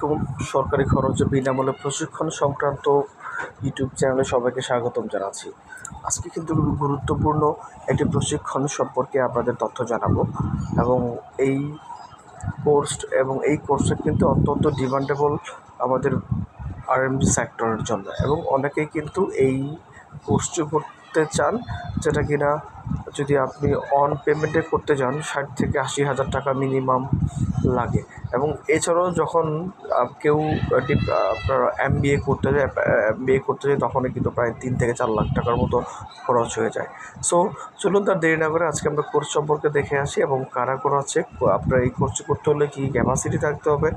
এবং সরকারি খরচে বিনামূল্যে প্রশিক্ষণ সংক্রান্ত ইউটিউব চ্যানেলে সবাইকে স্বাগতম জানাচ্ছি। আজকে কিন্তু খুবই গুরুত্বপূর্ণ একটি প্রশিক্ষণ সম্পর্কে আপনাদের তথ্য জানাবো এবং এই কোর্সটা কিন্তু অত্যন্ত ডিমান্ডেবল আমাদের আরএমজি সেক্টরের জন্য, এবং অনেকেই কিন্তু এই কোর্সটি করতে চান, যেটা কিনা যদি আপনি অন পেমেন্টে করতে যান 60 থেকে 80 হাজার টাকা মিনিমাম লাগে। এবং এছাড়াও যখন কেউ আপনার এমবিএ করতে যায় তখনই কিন্তু প্রায় 3 থেকে 4 লাখ টাকার মতো খরচ হয়ে যায়। সো চলুন তার দেরি না করে আজকে আমরা কোর্স সম্পর্কে দেখে আসি এবং কারা করাচ্ছে, আপনার এই কোর্সটি করতে হলে কী ক্যাপাসিটি থাকতে হবে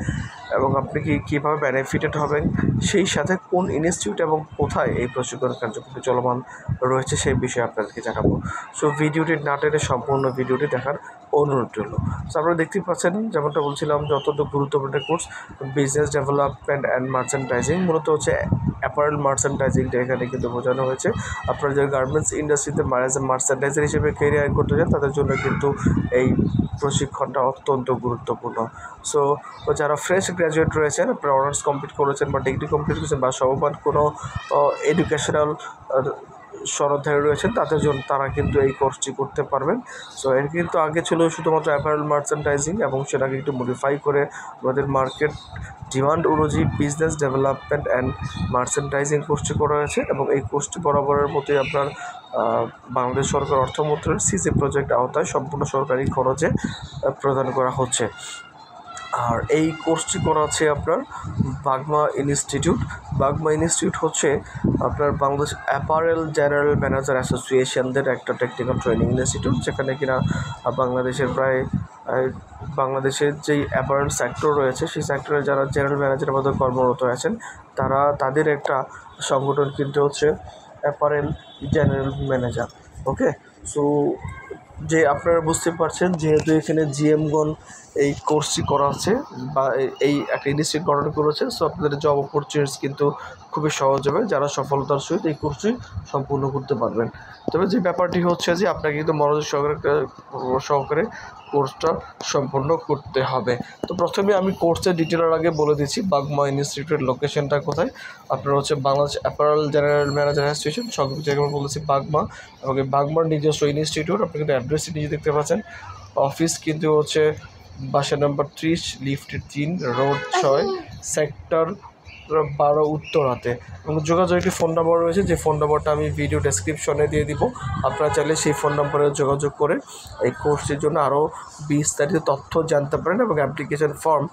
এবং আপনি কীভাবে বেনিফিটেড হবেন, সেই সাথে কোন ইনস্টিটিউট এবং কোথায় এই প্রশিক্ষণ কার্যক্রমটি চলমান রয়েছে সেই বিষয়ে আপনাদেরকে জানাবো। সো ভিডিওটি না টেনে সম্পূর্ণ ভিডিওটি দেখার অনুরোধ রইল। সো আপনারা দেখতেই পাচ্ছেন, যেমনটা বলছিলাম যে অত্যন্ত গুরুত্বপূর্ণ course business development and merchandising. মূলত হচ্ছে অ্যাপারেল মার্চেন্ডাইজিংটা এখানে কিন্তু বোঝানো হয়েছে। আপনারা যে গার্মেন্টস ইন্ডাস্ট্রিতে মার্চেন্ডাইজার হিসেবে কেরিয়ার করতে চান তাদের জন্য কিন্তু এই প্রশিক্ষণটা অত্যন্ত গুরুত্বপূর্ণ। সো যারা ফ্রেশ গ্র্যাজুয়েট রয়েছেন, আপনারা অনার্স কমপ্লিট করেছেন বা ডিগ্রি কমপ্লিট করেছেন বা সমমান কোনো এডুকেশনাল সনদধারী রয়েছেন তারা কিন্তু এই কোর্সটি করতে পারবেন। সো এর কিন্তু আগে ছিল শুধুমাত্র অ্যাপারেল মার্চেন্ডাইজিং, এবং সেটাকে একটু মডিফাই করে আমাদের মার্কেট ডিমান্ড অনুযায়ী বিজনেস ডেভেলপমেন্ট অ্যান্ড মার্চেন্ডাইজিং কোর্সটি করা হয়েছে। এবং এই কোর্সটি বরাবরের মতোই আপনার বাংলাদেশ সরকার অর্থ মন্ত্রণালয়ের সিসি প্রজেক্ট আওতায় সম্পূর্ণ সরকারি খরচে প্রদান করা হচ্ছে। আর এই কোর্সটি করা আছে আপনার বাগমা ইনস্টিটিউট হচ্ছে আপনার বাংলাদেশ অ্যাপারেল জেনারেল ম্যানেজার অ্যাসোসিয়েশনদের একটা টেকনিক্যাল ট্রেনিং ইনস্টিটিউট, যেখানে কিনা বাংলাদেশের যেই অ্যাপারেল সেক্টর রয়েছে সেই সেক্টরে যারা জেনারেল ম্যানেজারের মধ্যে কর্মরত আছেন তাদের একটা সংগঠন কিন্তু হচ্ছে অ্যাপারেল জেনারেল ম্যানেজার। ওকে, সো যে আপনারা বুঝতে পারছেন, যেহেতু এখানে জিএমগণ এই কোর্সটি করাচ্ছে বা এই একটা ইনস্টিটিউট গঠন করেছে, সো আপনাদের জব অপরচুনিটিস কিন্তু খুবই সহজ হবে যারা সফলতার সহিত এই কোর্সটি সম্পূর্ণ করতে পারবেন। তবে যে ব্যাপারটি হচ্ছে যে আপনাকে কিন্তু মনোযোগ সহকারে কোর্সটা সম্পূর্ণ করতে হবে। তো প্রথমে আমি কোর্সের ডিটেলের আগে বলে দিচ্ছি বাগমা ইনস্টিটিউটের লোকেশনটা কোথায়। আপনার হচ্ছে Bangladesh apparel general manager association, সংক্ষিপ্ত জায়গায় বলেছি বাগমা, এবং এই বাগমার নিজস্ব ইনস্টিটিউট। আপনি কিন্তু অ্যাড্রেসটি নিজে দেখতে পাচ্ছেন। অফিস কিন্তু হচ্ছে বাসা নম্বর 30, লিফট 3, রোড 6, সেক্টর 12 উত্তরাতে। এবং যোগাযোগের একটি ফোন নাম্বার রয়েছে, যে ফোন নাম্বারটা আমি ভিডিও ডেসক্রিপশনে দিয়ে দিব। আপনারা চাইলে সেই ফোন নাম্বারে যোগাযোগ করে এই কোর্সটির জন্য আরও বিস্তারিত তথ্য জানতে পারেন এবং অ্যাপ্লিকেশন ফর্ম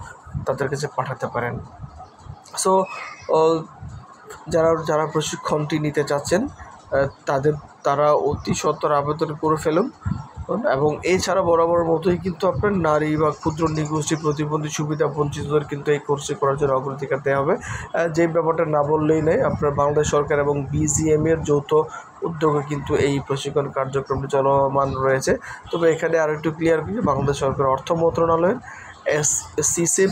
তাদের কাছে পাঠাতে পারেন। সো যারা প্রশিক্ষণটি নিতে চাচ্ছেন তারা অতি সত্বর আবেদন করে ফেলুন। এবং এছাড়া বরাবর মতোই কিন্তু আপনার নারী বা ক্ষুদ্র নিগোষ্ঠী প্রতিবন্ধী সুবিধা বঞ্চিতদের কিন্তু এই কোর্সটি করার জন্য অগ্রাধিকার দেওয়া হবে। যে ব্যাপারটা না বললেই নেই, আপনার বাংলাদেশ সরকার এবং বিজিএমের যৌথ উদ্যোগে কিন্তু এই প্রশিক্ষণ কার্যক্রমটি চলমান রয়েছে। তবে এখানে আরও একটু ক্লিয়ার করি, বাংলাদেশ সরকার অর্থ মন্ত্রণালয়ের সিসেপ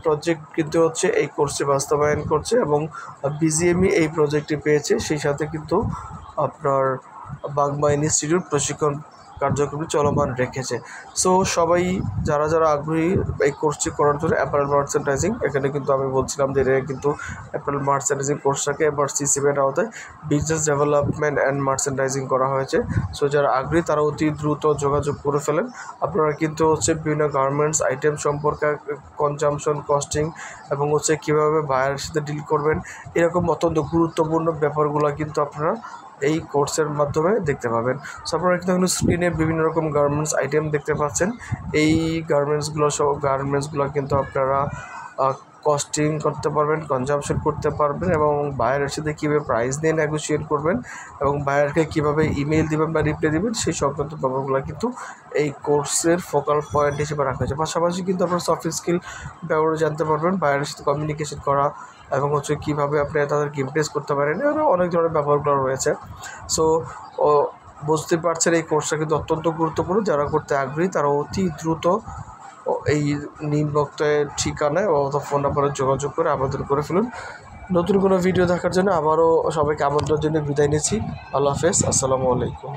প্রজেক্ট কিন্তু হচ্ছে এই কোর্সটি বাস্তবায়ন করছে, এবং বিজিএমই এই প্রজেক্টটি পেয়েছে। সেই সাথে কিন্তু আপনার বাগমা ইনস্টিটিউট প্রশিক্ষণ কার্যক্রমটি চলমান রেখেছে। সো সবাই যারা আগ্রহী এই কোর্সটি করার জন্য অ্যাপারেল মার্চেন্ডাইজিং, এখানে কিন্তু আমি বলছিলাম যে এটা কিন্তু অ্যাপারেল মার্চেন্ডাইজিং কোর্সটাকে এবার সিসিপির আওতায় বিজনেস ডেভেলপমেন্ট অ্যান্ড মার্চেন্ডাইজিং করা হয়েছে। সো যারা আগ্রহী তারা অতি দ্রুত যোগাযোগ করে ফেলেন। আপনারা কিন্তু হচ্ছে বিভিন্ন গার্মেন্টস আইটেম সম্পর্কে কনজামশন, কস্টিং এবং হচ্ছে কীভাবে বায়ারের সাথে ডিল করবেন, এরকম অত্যন্ত গুরুত্বপূর্ণ ব্যাপারগুলো কিন্তু আপনারা এই কোর্সের মাধ্যমে দেখতে পাবেন। সো আপনারা কিন্তু স্ক্রিনে বিভিন্ন রকম গার্মেন্টস আইটেম দেখতে পাচ্ছেন। এই গার্মেন্টসগুলো কিন্তু আপনারা কস্টিং করতে পারবেন, কনজামশন করতে পারবেন, এবং বায়ারের সাথে কীভাবে প্রাইস নিয়ে নেগোশিয়েট করবেন এবং বায়ারকে কীভাবে ইমেল দেবেন বা রিপ্লাই দেবেন, সেই সংক্রান্ত ব্যাপারগুলো কিন্তু এই কোর্সের ফোকাল পয়েন্ট হিসেবে রাখা হয়েছে। পাশাপাশি কিন্তু আপনারা সফট স্কিল ব্যাপারে জানতে পারবেন, বায়ারের সাথে কমিউনিকেশন করা এবং হচ্ছে কীভাবে আপনি তাদেরকে ইমপ্রেস করতে পারেন, আরও অনেক ধরনের ব্যাপারগুলো রয়েছে। সো বুঝতে পারছেন এই কোর্সটা কিন্তু অত্যন্ত গুরুত্বপূর্ণ। যারা করতে আগ্রহী তারা অতি দ্রুত এই নিম্নোক্ত ঠিকানায় অথবা ফোন নাম্বারে যোগাযোগ করে আবেদন করে ফেলুন। নতুন কোনো ভিডিও দেখার জন্য আবারও সবাইকে আমন্ত্রণের জন্য বিদায় নিচ্ছি। আল্লাহ হাফেজ, আসসালামু আলাইকুম।